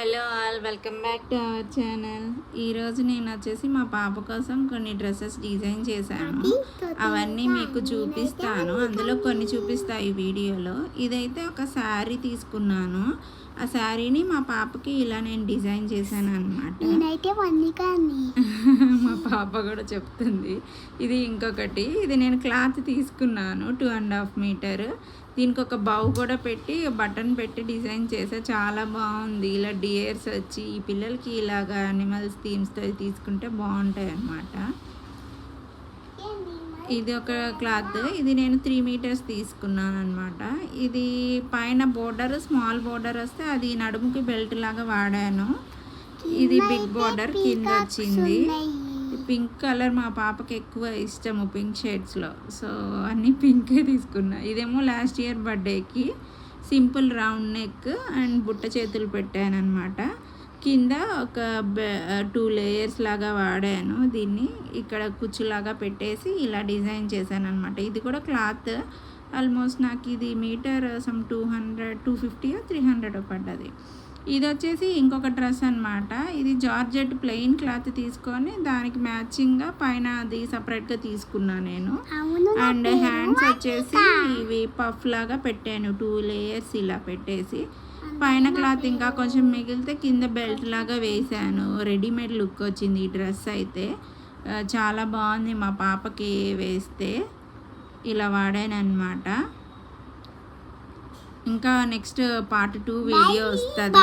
Hello all, welcome back to our channel. ఈరోజు నేను వచ్చేసి మా పాప కోసం కొన్ని డ్రెస్సెస్ డిజైన్ చేశాను. అవన్నీ మీకు చూపిస్తాను. అందులో కొన్ని చూపిస్తాయి ఈ వీడియోలో. ఇదైతే ఒక శారీ తీసుకున్నాను. ఆ శారీని మా పాపకి ఇలా నేను డిజైన్ చేశాను అనమాట. మా పాప కూడా చెప్తుంది. ఇది ఇంకొకటి, ఇది నేను క్లాత్ తీసుకున్నాను 2.5 మీటర్. దీనికి ఒక బౌ కూడా పెట్టి బటన్ పెట్టి డిజైన్ చేసా. చాలా బాగుంది. ఇలా డియర్స్ వచ్చి ఈ పిల్లలకి ఇలాగా యానిమల్స్ థీమ్స్తో తీసుకుంటే బాగుంటాయి అన్నమాట. ఇది ఒక క్లాత్, ఇది నేను 3 మీటర్స్ తీసుకున్నాను అనమాట. ఇది పైన బోర్డర్ స్మాల్ బోర్డర్ వస్తే అది నడుముకి బెల్ట్ లాగా వాడాను. ఇది బిగ్ బోర్డర్ కింద వచ్చింది. పింక్ కలర్ మా పాపకి ఎక్కువ ఇష్టము, పింక్ షేడ్స్లో. సో అన్నీ పింకే తీసుకున్నా. ఇదేమో లాస్ట్ ఇయర్ బర్త్డేకి సింపుల్ రౌండ్ నెక్ అండ్ బుట్ట చేతులు పెట్టాను అనమాట. కింద ఒక 2 లేయర్స్ లాగా వాడాను. దీన్ని ఇక్కడ కుచ్చులాగా పెట్టేసి ఇలా డిజైన్ చేశాను అనమాట. ఇది కూడా క్లాత్ ఆల్మోస్ట్ నాకు ఇది మీటర్ సమ్ 250 300 పడ్డది. ఇది వచ్చేసి ఇంకొక డ్రెస్ అనమాట. ఇది జార్జెట్ ప్లెయిన్ క్లాత్ తీసుకొని దానికి మ్యాచింగ్గా పైన అది సపరేట్గా తీసుకున్నాను నేను. అండ్ హ్యాండ్స్ వచ్చేసి ఇవి పఫ్ లాగా పెట్టాను, 2 లేయర్స్ ఇలా పెట్టేసి. పైన క్లాత్ ఇంకా కొంచెం మిగిలితే కింద బెల్ట్ లాగా వేసాను. రెడీమేడ్ లుక్ వచ్చింది ఈ డ్రెస్ అయితే. చాలా బాగుంది. మా పాపకి వేస్తే ఇలా వాడాను అనమాట. ఇంకా నెక్స్ట్ పార్ట్ 2 వీడియో వస్తుంది.